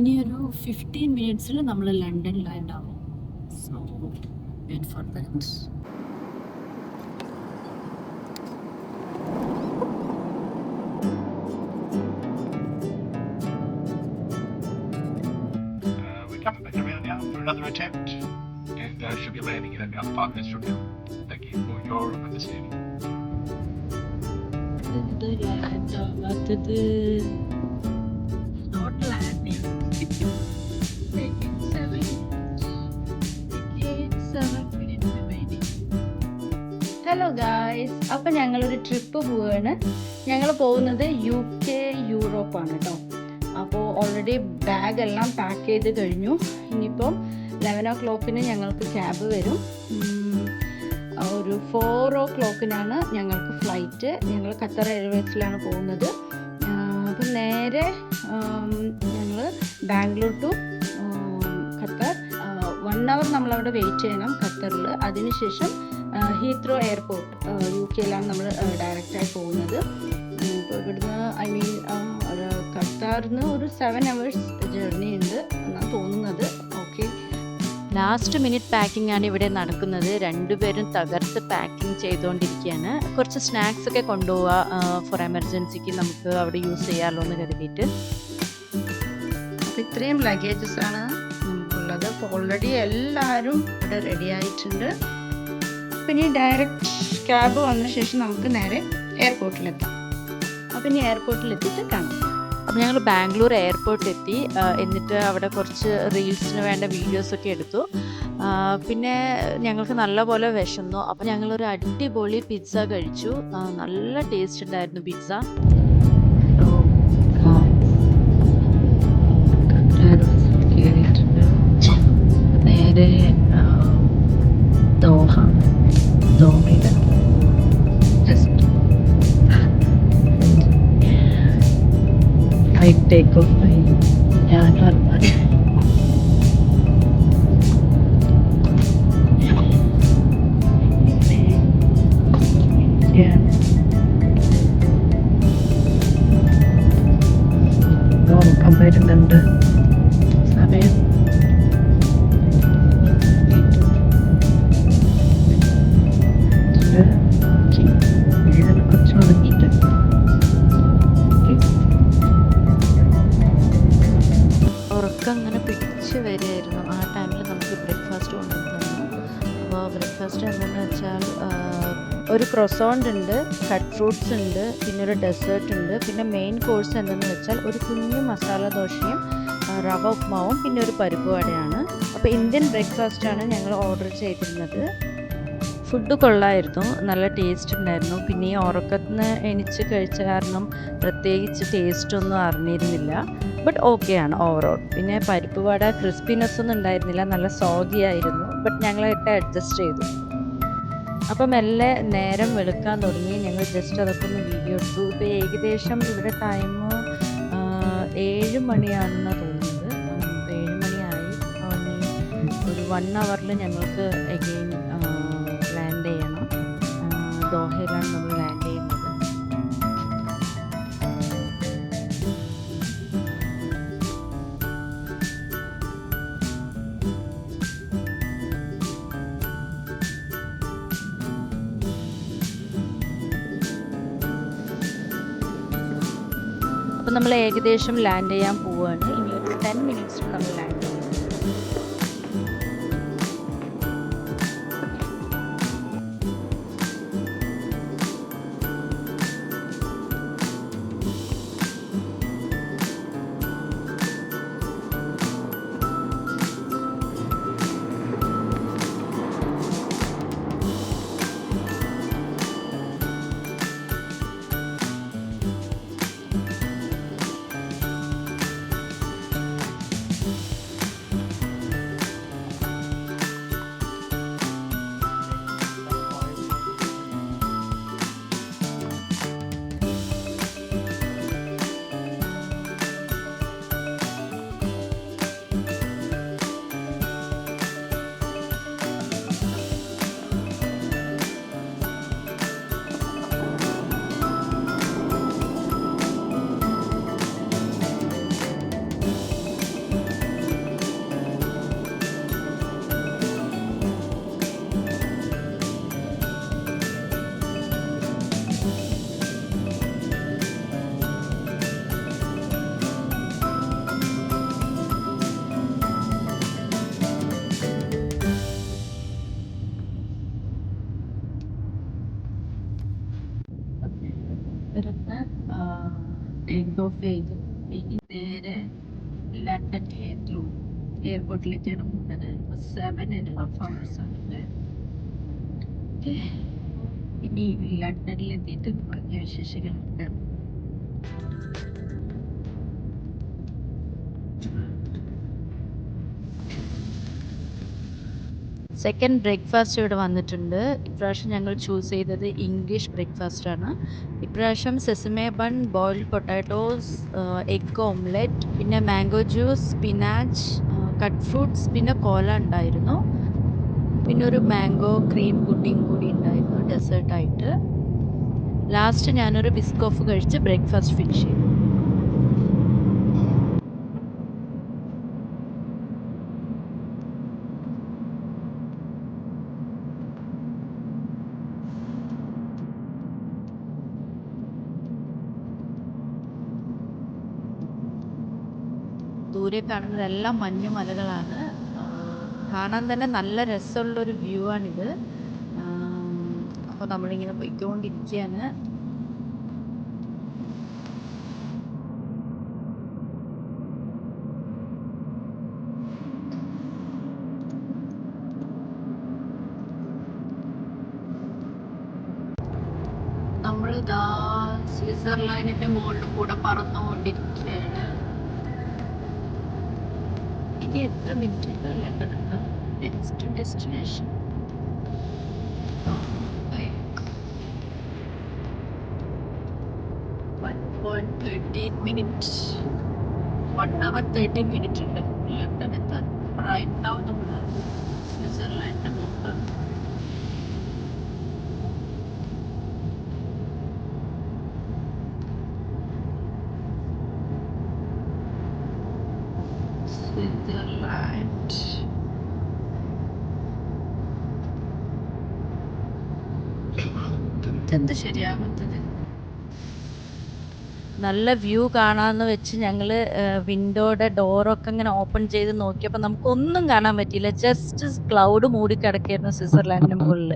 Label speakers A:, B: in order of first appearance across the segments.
A: ഇനി ഒരു 15 മിനിറ്റ്സിൽ നമ്മൾ ലണ്ടൻ ലാൻഡ് ആവും. So wait for that.
B: We're coming back around now for another attempt, and should be landing in about 5 minutes from now. Thank you for your understanding.
A: ഇത് land ആവാത്തത് not landing. Hello guys, അപ്പം ഞങ്ങളൊരു trip പോവുകയാണ്. ഞങ്ങൾ പോകുന്നത് UK യൂറോപ്പാണ് കേട്ടോ. അപ്പോൾ already bag എല്ലാം പാക്ക് ചെയ്ത് കഴിഞ്ഞു. ഇനിയിപ്പം 11 o'clock ഞങ്ങൾക്ക് ക്യാബ് വരും. ഒരു 4 o'clock ഞങ്ങൾക്ക് ഫ്ലൈറ്റ്. ഞങ്ങൾ ഖത്തർ എയർവേസിലാണ് പോകുന്നത്. അപ്പം നേരെ ഞങ്ങൾ ബാംഗ്ലൂർ ടു ഖത്തർ 1 hour നമ്മളവിടെ വെയിറ്റ് ചെയ്യണം ഖത്തറിൽ. അതിനുശേഷം ഹീത്രോ എയർപോർട്ട് UK നമ്മൾ ഡയറക്റ്റായി പോകുന്നത്. ഇപ്പോൾ ഇവിടുന്ന് ഖത്തറിന് ഒരു 7 hours ജേർണി ഉണ്ട് എന്നാണ് തോന്നുന്നത്. ഓക്കെ, ലാസ്റ്റ് മിനിറ്റ് പാക്കിംഗ് ആണ് ഇവിടെ നടക്കുന്നത്. രണ്ടുപേരും തകർത്ത് പാക്കിംഗ് ചെയ്തുകൊണ്ടിരിക്കുകയാണ്. കുറച്ച് സ്നാക്സ് ഒക്കെ കൊണ്ടുപോവുക, ഫോർ എമർജൻസിക്ക് നമുക്ക് അവിടെ യൂസ് ചെയ്യാമല്ലോ എന്ന് കരുതിയിട്ട്. അപ്പോൾ ഇത്രയും ലഗേജസ് ആണ് നമുക്കുള്ളത്. അപ്പോൾ ഓൾറെഡി എല്ലാവരും ഇവിടെ റെഡി ആയിട്ടുണ്ട്. പിന്നെ ഡയറക്റ്റ് ക്യാബ് വന്ന ശേഷം നമുക്ക് നേരെ എയർപോർട്ടിലെത്താം. അപ്പം ഇനി എയർപോർട്ടിലെത്തിയിട്ട് കാണാം. അപ്പോൾ ഞങ്ങൾ ബാംഗ്ലൂർ എയർപോർട്ടിലെത്തി. എന്നിട്ട് അവിടെ കുറച്ച് റീൽസിന് വേണ്ട വീഡിയോസൊക്കെ എടുത്തു. പിന്നെ ഞങ്ങൾക്ക് നല്ലപോലെ വിശന്നു. അപ്പോൾ ഞങ്ങളൊരു അടിപൊളി പിസ്സ കഴിച്ചു. നല്ല ടേസ്റ്റ് ഉണ്ടായിരുന്നു പിസ്സ. നേരെ ദോഹയിലെ ജസ്റ്റ് ഫ്ലൈറ്റ് ടേക്ക് ഓഫ് ആയി. ഞാൻ നോക്കാൻ വരുന്നുണ്ട് സമയം. കുറച്ച് ഉണങ്ങിയിട്ട് ഉറക്കം അങ്ങനെ പിടിച്ച് വരികയായിരുന്നു. ആ ടൈമിൽ നമുക്ക് ബ്രേക്ക്ഫാസ്റ്റ് കൊണ്ടുവന്നു. അപ്പോൾ ബ്രേക്ക്ഫാസ്റ്റ് എന്താണെന്ന് വെച്ചാൽ ഒരു ക്രോസോണ്ട് ഉണ്ട്, കട്ട് ഫ്രൂട്ട്സ് ഉണ്ട്, പിന്നെ ഒരു ഡെസേർട്ട് ഉണ്ട്. പിന്നെ മെയിൻ കോഴ്സ് എന്തെന്ന് വെച്ചാൽ ഒരു കുഞ്ഞു മസാല ദോശയും റവ ഉപ്മാവും പിന്നെ ഒരു പരിപ്പ് വടയാണ്. അപ്പോൾ ഇന്ത്യൻ ബ്രേക്ക്ഫാസ്റ്റാണ് ഞങ്ങൾ ഓർഡർ ചെയ്തിരുന്നത്. ഫുഡ് കൊള്ളായിരുന്നു, നല്ല ടേസ്റ്റ് ഉണ്ടായിരുന്നു. പിന്നെ ഈ ഉറക്കത്തിന് എണിച്ച് കഴിച്ച കാരണം പ്രത്യേകിച്ച് ടേസ്റ്റൊന്നും അറിഞ്ഞിരുന്നില്ല. ബട്ട് ഓക്കെയാണ് ഓവറോൾ. പിന്നെ പരിപ്പ് വട ക്രിസ്പിനെസ് ഒന്നും ഉണ്ടായിരുന്നില്ല, നല്ല സോഗിയായിരുന്നു. ബട്ട് ഞങ്ങളായിട്ട് അഡ്ജസ്റ്റ് ചെയ്തു. അപ്പം മെല്ലെ നേരം വെളുക്കാൻ തുടങ്ങി. ഞങ്ങൾ ജസ്റ്റ് അതൊക്കെ ഒന്ന് വീഡിയോ എടുത്തു. ഇപ്പോൾ ഏകദേശം ഇവിടെ ടൈം 7 മണിയാണെന്നാണ് തോന്നുന്നത്. 7 മണിയായി. ഒരു 1 hour ഞങ്ങൾക്ക് എഗെയിൻ ലാൻഡ് ചെയ്യണം. ദോഹയിലാണ് നമ്മൾ ലാൻഡ് ചെയ്യുന്നത്. അപ്പം നമ്മൾ ഏകദേശം ലാൻഡ് ചെയ്യാൻ പോവുകയാണ്. ഇനി ഒരു 10 minutes നമ്മൾ ലാൻഡ് ചെയ്യും. ലണ്ടൻ എയർപോർട്ടിലേക്കാണ് പോകുന്നത്. 7.5 hours ആണ്. ഇനി ലണ്ടനിലെത്തിയിട്ട് പറഞ്ഞ വിശേഷങ്ങളുണ്ട്. സെക്കൻഡ് ബ്രേക്ക്ഫാസ്റ്റ് ഇവിടെ വന്നിട്ടുണ്ട്. ഇപ്രാവശ്യം ഞങ്ങൾ ചൂസ് ചെയ്തത് ഇംഗ്ലീഷ് ബ്രേക്ക്ഫാസ്റ്റാണ്. ഇപ്രാവശ്യം sesame bun, boiled potatoes, egg omelette, പിന്നെ mango juice, spinach, cut fruits, പിന്നെ കോല ഉണ്ടായിരുന്നു. പിന്നെ ഒരു മാംഗോ ക്രീം പുഡിംഗ് കൂടി ഉണ്ടായിരുന്നു ഡെസേർട്ടായിട്ട്. ലാസ്റ്റ് ഞാനൊരു ബിസ്കോഫ് കഴിച്ച് ബ്രേക്ക്ഫാസ്റ്റ് ഫിനിഷ് ചെയ്തു. ദൂരെ കാണുന്നതെല്ലാം മഞ്ഞുമലകളാണ്. കാണാൻ തന്നെ നല്ല രസമുള്ളൊരു വ്യൂ ആണിത്. അപ്പോൾ നമ്മളിങ്ങനെ പോയിക്കൊണ്ടിരിക്കുകയാണ്. നമ്മളിതാ സ്വിറ്റ്സർലാൻഡിന്റെ മുകളിൽ കൂടെ പറന്നുകൊണ്ടിരിക്കുകയാണ്. ഇനി എത്ര minute next destination? 1.13 minutes. 1 hour 13 minutes ഉണ്ട് ലണ്ടൻ എത്താൻ. റൈറ്റ് നൗ നമ്മൾ സ്വിറ്റ്സർലാൻഡിന്റെ മുകളിൽ. സ്വിറ്റ്സർലാൻഡ് എന്ത് ശരിയാകുന്നത്? നല്ല വ്യൂ കാണാമെന്ന് വെച്ച് ഞങ്ങൾ വിൻഡോയുടെ ഡോറൊക്കെ ഇങ്ങനെ ഓപ്പൺ ചെയ്ത് നോക്കിയപ്പോൾ നമുക്കൊന്നും കാണാൻ പറ്റിയില്ല. ജസ്റ്റ് ക്ലൗഡ് മൂടിക്കിടക്കായിരുന്നു സ്വിറ്റ്സർലാൻഡിന് മുകളിൽ.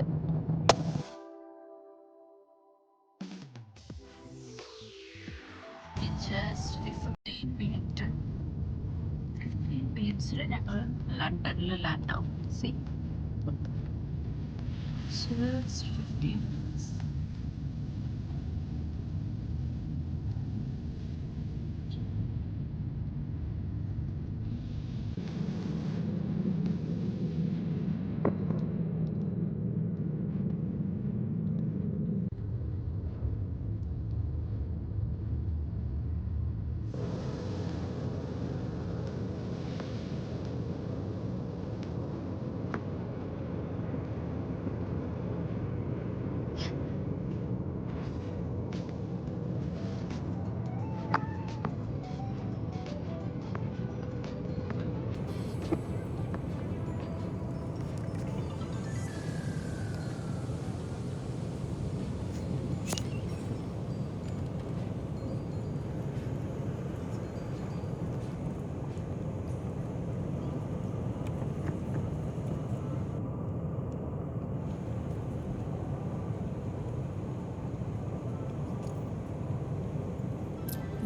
A: ഞങ്ങൾ ലണ്ടനിൽ ലാൻഡ് ആവും.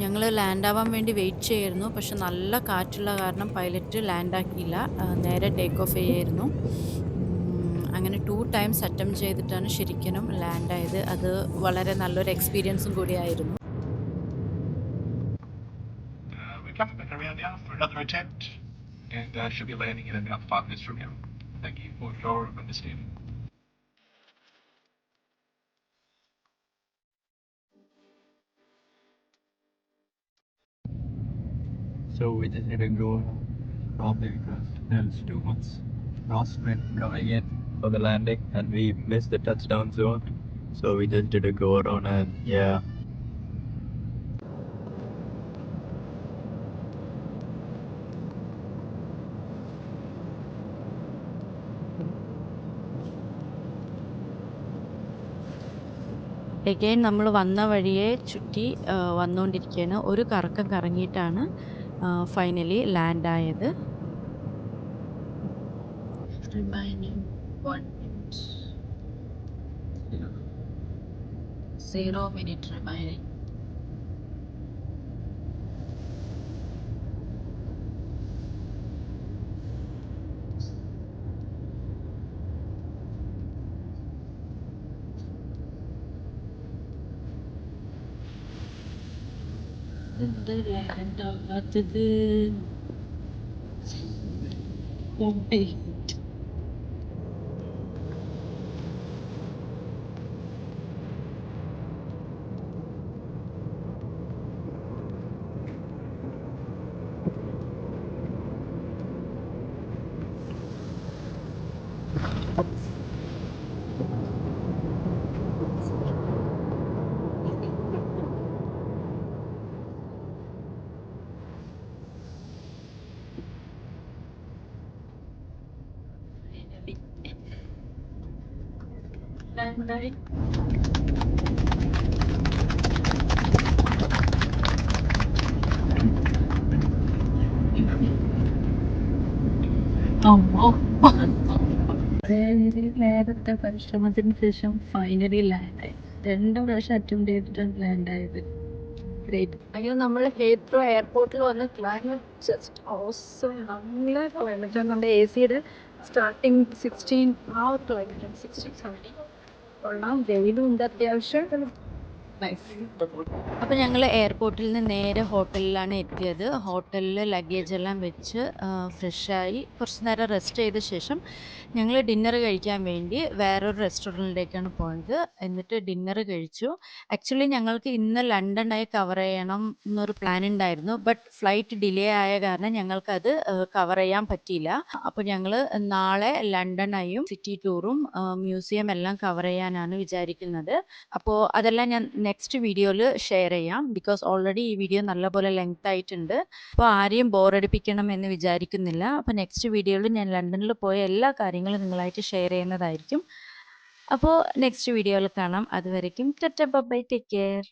A: ഞങ്ങൾ ലാൻഡ് ആവാൻ വേണ്ടി വെയിറ്റ് ചെയ്യായിരുന്നു. പക്ഷെ നല്ല കാറ്റുള്ള കാരണം പൈലറ്റ് ലാൻഡാക്കിയില്ല. നേരെ ടേക്ക് ഓഫ് ചെയ്യായിരുന്നു. അങ്ങനെ 2 ടൈംസ് അറ്റംപ്റ്റ് ചെയ്തിട്ടാണ് ശരിക്കും ലാൻഡായത്. അത് വളരെ നല്ലൊരു എക്സ്പീരിയൻസും കൂടിയായിരുന്നു.
B: We're coming back around now for another attempt, and should be landing in about 5 minutes from now. Thank you for your understanding. So we just had to go probably because there's 2 months crosswind coming in for the landing, and we missed the touchdown zone. So we just did a go around, and yeah.
A: Again നമ്മൾ വന്ന വഴിയെ ചുറ്റി വന്നുകൊണ്ടിരിക്കുകയാണ്. ഒരു കറക്കം കറങ്ങിയിട്ടാണ് finally ലാൻഡായത്. Remaining 1 minute. 0 minute remaining. ലാൻഡാകാത്തത്? ലാൻഡായി. നേരത്തെ പരിശ്രമത്തിന് ശേഷം ഫൈനലി ലാൻഡായി. 2 പ്രാവശ്യം അറ്റംപ്റ്റ് ചെയ്തിട്ടാണ് ലാൻഡായത്. ഗ്രേറ്റ്. അയ്യോ, നമ്മൾ ഹീത്രോ എയർപോർട്ടിൽ വന്ന് ക്ലൈമറ്റ് ജസ്റ്റ് ഓസം. നല്ല ക്ലൈമറ്റ്. നമ്മുടെ എ സിയുടെ സ്റ്റാർട്ടിങ് 16 ആ ഒരു ക്ലൈമറ്റ് 16 17 കൊള്ളാം. വെയിലും ഉണ്ട് അത്യാവശ്യം. നൈസ്. അപ്പോൾ ഞങ്ങൾ എയർപോർട്ടിൽ നിന്ന് നേരെ ഹോട്ടലിലാണ് എത്തിയത്. ഹോട്ടലിൽ ലഗേജ് എല്ലാം വെച്ച് ഫ്രഷായി കുറച്ച് നേരം റെസ്റ്റ് ചെയ്ത ശേഷം ഞങ്ങൾ ഡിന്നർ കഴിക്കാൻ വേണ്ടി വേറൊരു റെസ്റ്റോറൻറ്റിലേക്കാണ് പോയത്. എന്നിട്ട് ഡിന്നർ കഴിച്ചു. ആക്ച്വലി ഞങ്ങൾക്ക് ഇന്ന് ലണ്ടനായി കവർ ചെയ്യണം എന്നൊരു പ്ലാൻ ഉണ്ടായിരുന്നു. ബട്ട് ഫ്ലൈറ്റ് ഡിലേ ആയ കാരണം ഞങ്ങൾക്കത് കവർ ചെയ്യാൻ പറ്റിയില്ല. അപ്പോൾ ഞങ്ങൾ നാളെ ലണ്ടനായും സിറ്റി ടൂറും മ്യൂസിയം എല്ലാം കവർ ചെയ്യാനാണ് വിചാരിക്കുന്നത്. അപ്പോൾ അതെല്ലാം ഞാൻ നെക്സ്റ്റ് വീഡിയോയിൽ ഷെയർ ചെയ്യാം. ബിക്കോസ് ഓൾറെഡി ഈ വീഡിയോ നല്ലപോലെ ലെങ്ത് ആയിട്ടുണ്ട്. അപ്പോൾ ആരെയും ബോറടിപ്പിക്കണം എന്ന് വിചാരിക്കുന്നില്ല. അപ്പോൾ നെക്സ്റ്റ് വീഡിയോയിൽ ഞാൻ ലണ്ടനിൽ പോയ എല്ലാ കാര്യങ്ങളും നിങ്ങളായിട്ട് ഷെയർ ചെയ്യുന്നതായിരിക്കും. അപ്പോൾ നെക്സ്റ്റ് വീഡിയോയിൽ കാണാം. അതുവരേക്കും tata bye bye, take care.